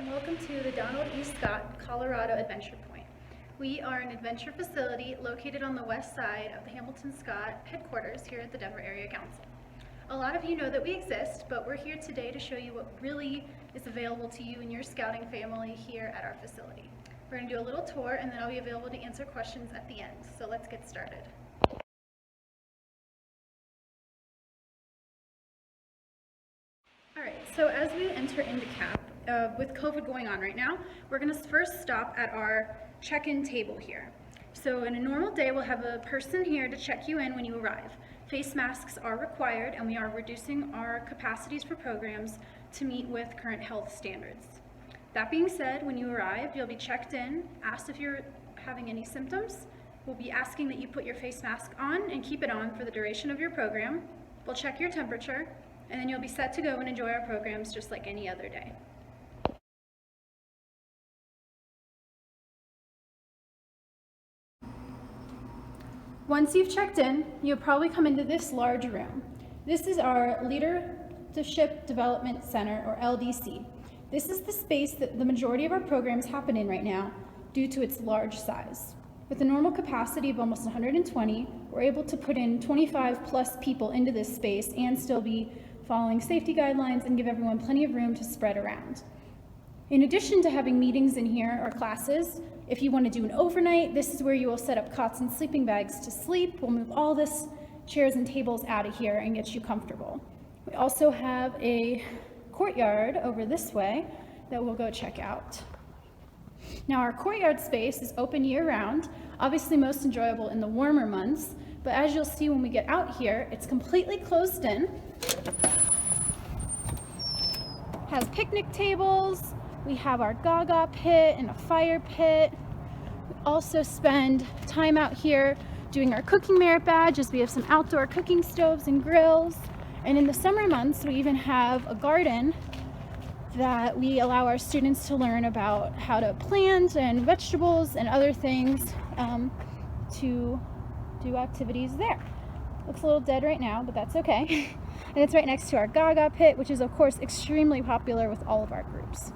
and welcome to the Donald E. Scott Colorado Adventure Point. We are an adventure facility located on the west side of the Hamilton Scott headquarters here at the Denver Area Council. A lot of you know that we exist, but we're here today to show you what really is available to you and your scouting family here at our facility. We're going to do a little tour, and then I'll be available to answer questions at the end. So let's get started. All right, so as we enter into CAP, with COVID going on right now, we're going to first stop at our check-in table here. So in a normal day, we'll have a person here to check you in when you arrive. Face masks are required, and we are reducing our capacities for programs to meet with current health standards. That being said, when you arrive, you'll be checked in, asked if you're having any symptoms. We'll be asking that you put your face mask on and keep it on for the duration of your program. We'll check your temperature, and then you'll be set to go and enjoy our programs just like any other day. Once you've checked in, you'll probably come into this large room. This is our Leadership Development Center, or LDC. This is the space that the majority of our programs happen in right now due to its large size. With a normal capacity of almost 120, we're able to put in 25 plus people into this space and still be following safety guidelines and give everyone plenty of room to spread around. In addition to having meetings in here or classes, if you want to do an overnight, this is where you will set up cots and sleeping bags to sleep. We'll move all this chairs and tables out of here and get you comfortable. We also have a courtyard over this way that we'll go check out. Now our courtyard space is open year-round, obviously most enjoyable in the warmer months, but as you'll see when we get out here, it's completely closed in. Has picnic tables, we have our Gaga pit and a fire pit. We also spend time out here doing our cooking merit badges. We have some outdoor cooking stoves and grills. And in the summer months, we even have a garden that we allow our students to learn about how to plant and vegetables and other things to do activities there. Looks a little dead right now, but that's okay. And it's right next to our Gaga pit, which is of course extremely popular with all of our groups.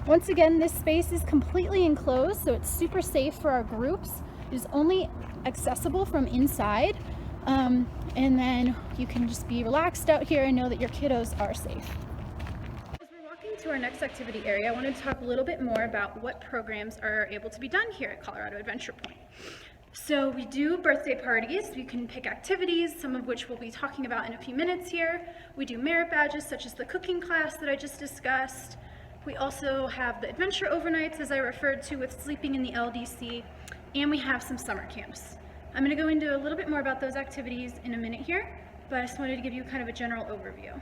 Once again, this space is completely enclosed, so it's super safe for our groups. It is only accessible from inside, and then you can just be relaxed out here and know that your kiddos are safe. As we're walking to our next activity area, I wanted to talk a little bit more about what programs are able to be done here at Colorado Adventure Point. So we do birthday parties. You can pick activities, some of which we'll be talking about in a few minutes here. We do merit badges, such as the cooking class that I just discussed. We also have the adventure overnights, as I referred to, with sleeping in the LDC, and we have some summer camps. I'm going to go into a little bit more about those activities in a minute here, but I just wanted to give you kind of a general overview.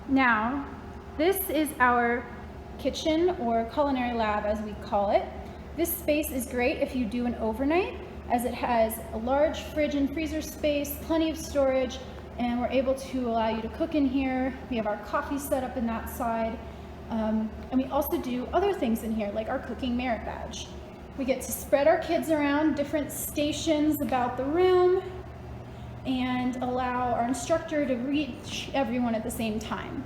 Now, this is our kitchen, or culinary lab as we call it. This space is great if you do an overnight, as it has a large fridge and freezer space, plenty of storage, and we're able to allow you to cook in here. We have our coffee set up in that side, and we also do other things in here, like our cooking merit badge. We get to spread our kids around different stations about the room and allow our instructor to reach everyone at the same time.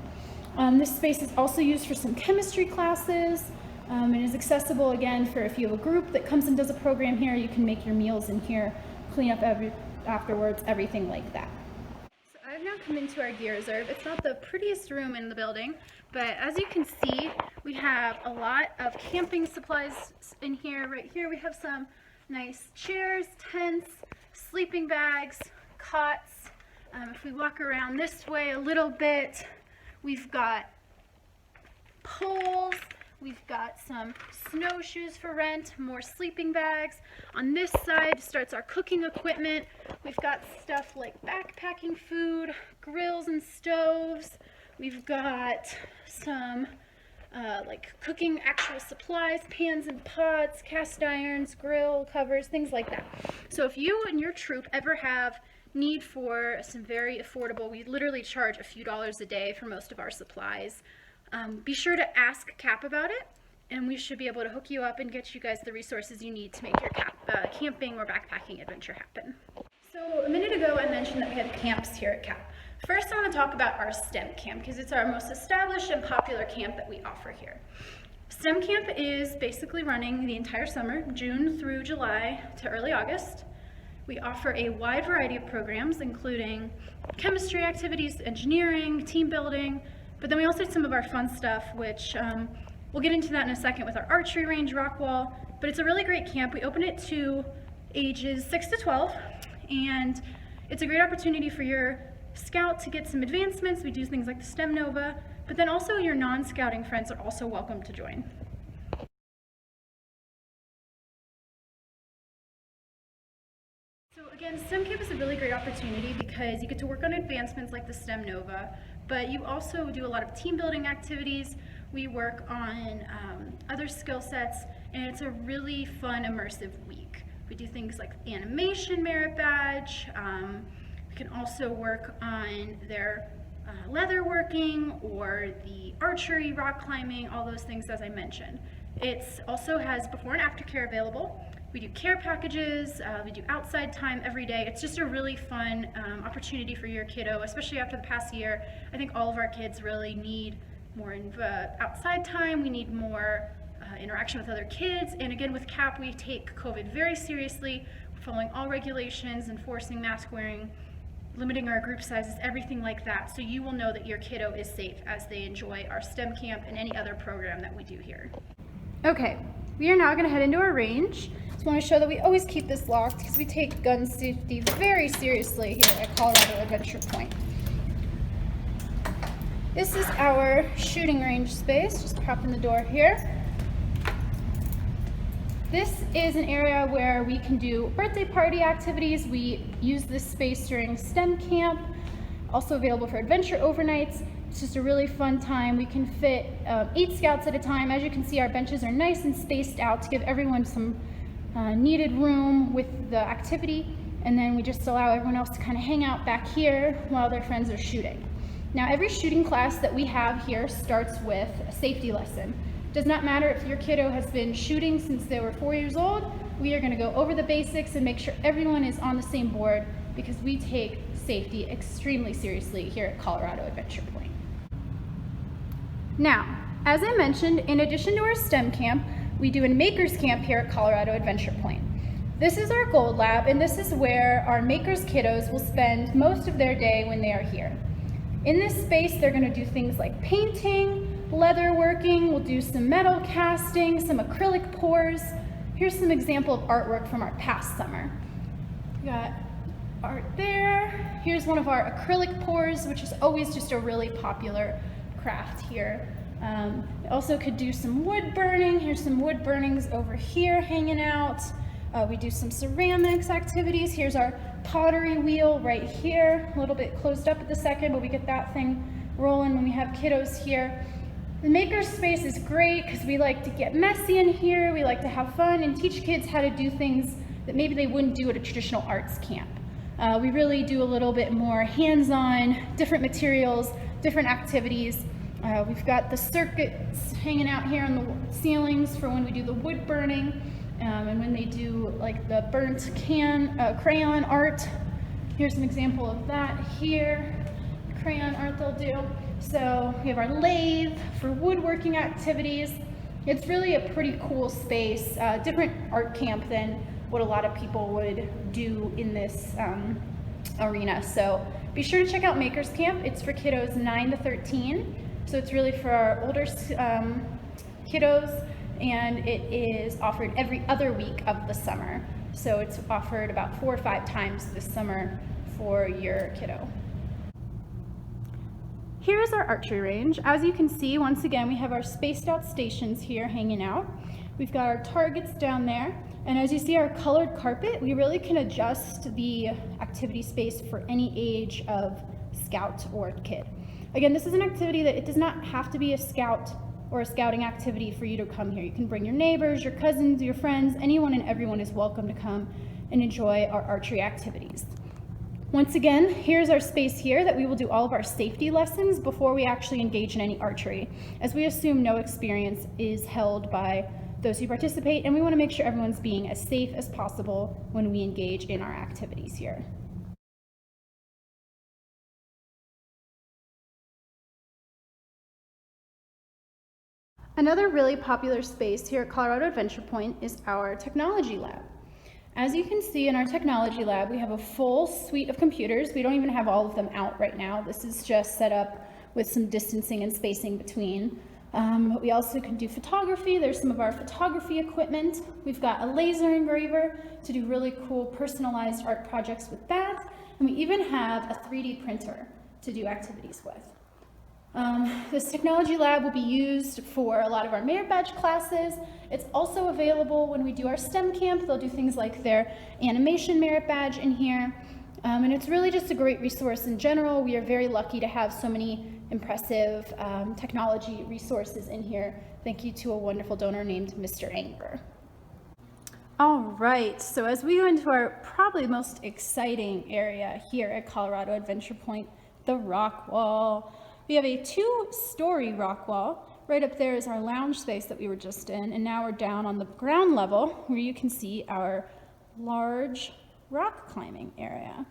This space is also used for some chemistry classes, and is accessible again for if you have a group that comes and does a program here. You can make your meals in here, clean up afterwards, everything like that. So I've now come into our gear reserve. It's not the prettiest room in the building, but as you can see, we have a lot of camping supplies in here. Right here we have some nice chairs, tents, sleeping bags, cots. If we walk around this way a little bit, we've got poles. We've got some snowshoes for rent, more sleeping bags. On this side starts our cooking equipment. We've got stuff like backpacking food, grills and stoves. We've got some like cooking actual supplies, pans and pots, cast irons, grill covers, things like that. So if you and your troop ever have need for some very affordable, we literally charge a few dollars a day for most of our supplies. Be sure to ask CAP about it, and we should be able to hook you up and get you guys the resources you need to make your camping or backpacking adventure happen. So a minute ago I mentioned that we had camps here at CAP. First I want to talk about our STEM camp because it's our most established and popular camp that we offer here. STEM Camp is basically running the entire summer, June through July to early August. We offer a wide variety of programs, including chemistry activities, engineering, team building, but then we also do some of our fun stuff, which we'll get into that in a second with our archery range, rock wall, but it's a really great camp. We open it to ages 6 to 12, and it's a great opportunity for your scout to get some advancements. We do things like the STEM Nova, but then also your non-scouting friends are also welcome to join. So again, STEM Camp is a really great opportunity because you get to work on advancements like the STEM Nova, but you also do a lot of team building activities. We work on other skill sets, and it's a really fun, immersive week. We do things like animation merit badge. We can also work on their leather working or the archery, rock climbing, all those things as I mentioned. It also has before and after care available. We do care packages, we do outside time every day. It's just a really fun opportunity for your kiddo, especially after the past year. I think all of our kids really need more outside time. We need more interaction with other kids. And again, with CAP, we take COVID very seriously. We're following all regulations, enforcing mask wearing, limiting our group sizes, everything like that. So you will know that your kiddo is safe as they enjoy our STEM camp and any other program that we do here. Okay, we are now going to head into our range. Just want to show that we always keep this locked because we take gun safety very seriously here at Colorado Adventure Point. This is our shooting range space. Just pop in the door here. This is an area where we can do birthday party activities. We use this space during STEM camp, also available for adventure overnights. It's just a really fun time. We can fit 8 scouts at a time. As you can see, our benches are nice and spaced out to give everyone some needed room with the activity. And then we just allow everyone else to kind of hang out back here while their friends are shooting. Now, every shooting class that we have here starts with a safety lesson. Does not matter if your kiddo has been shooting since they were 4 years old. We are going to go over the basics and make sure everyone is on the same board because we take safety extremely seriously here at Colorado Adventure Point. Now, as I mentioned, in addition to our STEM camp, we do a Makers Camp here at Colorado Adventure Point. This is our Gold Lab, and this is where our Makers kiddos will spend most of their day when they are here. In this space, they're going to do things like painting, leather working, we'll do some metal casting, some acrylic pours. Here's some example of artwork from our past summer. We got art there. Here's one of our acrylic pours, which is always just a really popular craft here. Also could do some wood burning. Here's some wood burnings over here hanging out. We do some ceramics activities. Here's our pottery wheel right here. A little bit closed up at the second, but we get that thing rolling when we have kiddos here. The maker space is great because we like to get messy in here. We like to have fun and teach kids how to do things that maybe they wouldn't do at a traditional arts camp. We really do a little bit more hands-on, different materials, different activities. We've got the circuits hanging out here on the ceilings for when we do the wood burning. And when they do like the burnt crayon art. Here's an example of that here, crayon art they'll do. So we have our lathe for woodworking activities. It's really a pretty cool space, different art camp than what a lot of people would do in this arena. So be sure to check out Makers Camp. It's for kiddos 9 to 13. So it's really for our older kiddos. And it is offered every other week of the summer. So it's offered about 4 or 5 times this summer for your kiddo. Here's our archery range. As you can see, once again, we have our spaced out stations here hanging out. We've got our targets down there. And as you see our colored carpet, we really can adjust the activity space for any age of scout or kid. Again, this is an activity that it does not have to be a scout or a scouting activity for you to come here. You can bring your neighbors, your cousins, your friends, anyone and everyone is welcome to come and enjoy our archery activities. Once again, here's our space here that we will do all of our safety lessons before we actually engage in any archery, as we assume no experience is held by those who participate, and we want to make sure everyone's being as safe as possible when we engage in our activities here. Another really popular space here at Colorado Adventure Point is our technology lab. As you can see in our technology lab, we have a full suite of computers. We don't even have all of them out right now. This is just set up with some distancing and spacing between. But we also can do photography. There's some of our photography equipment. We've got a laser engraver to do really cool personalized art projects with that. And we even have a 3D printer to do activities with. This technology lab will be used for a lot of our merit badge classes. It's also available when we do our STEM camp. They'll do things like their animation merit badge in here. And it's really just a great resource in general. We are very lucky to have so many impressive technology resources in here. Thank you to a wonderful donor named Mr. Anger. All right, so as we go into our probably most exciting area here at Colorado Adventure Point, the rock wall. We have a 2-story rock wall. Right up there is our lounge space that we were just in, and now we're down on the ground level where you can see our large rock climbing area.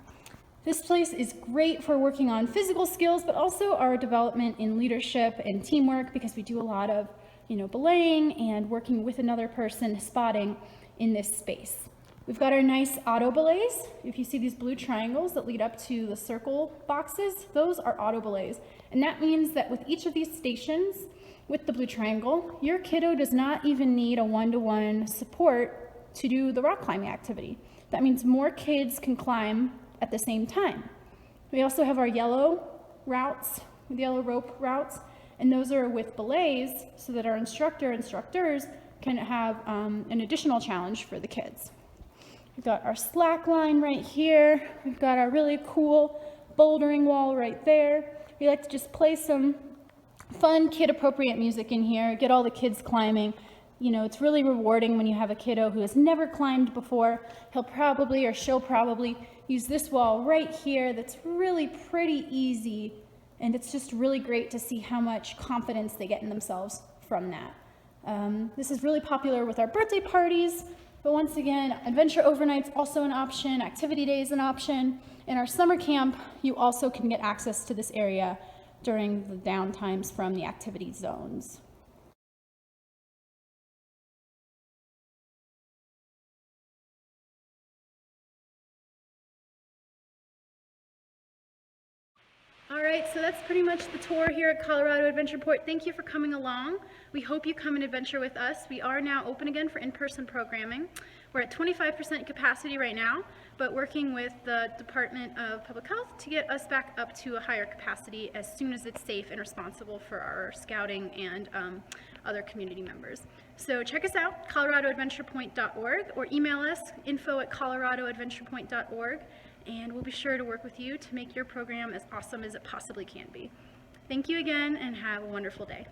This place is great for working on physical skills, but also our development in leadership and teamwork, because we do a lot of, belaying and working with another person, spotting in this space. We've got our nice auto belays. If you see these blue triangles that lead up to the circle boxes, those are auto belays. And that means that with each of these stations, with the blue triangle, your kiddo does not even need a one-to-one support to do the rock climbing activity. That means more kids can climb at the same time. We also have our yellow routes, the yellow rope routes, and those are with belays so that our instructors can have an additional challenge for the kids. We've got our slack line right here. We've got our really cool bouldering wall right there. We like to just play some fun kid-appropriate music in here, get all the kids climbing. It's really rewarding when you have a kiddo who has never climbed before. He'll probably, or she'll probably, use this wall right here that's really pretty easy, and it's just really great to see how much confidence they get in themselves from that. This is really popular with our birthday parties. But once again, adventure overnight's also an option, activity day is an option. In our summer camp, you also can get access to this area during the downtimes from the activity zones. All right, so that's pretty much the tour here at Colorado Adventure Point. Thank you for coming along. We hope you come and adventure with us. We are now open again for in-person programming. We're at 25% capacity right now, but working with the Department of Public Health to get us back up to a higher capacity as soon as it's safe and responsible for our scouting and other community members. So check us out, coloradoadventurepoint.org, or email us, info@coloradoadventurepoint.org. And we'll be sure to work with you to make your program as awesome as it possibly can be. Thank you again, and have a wonderful day.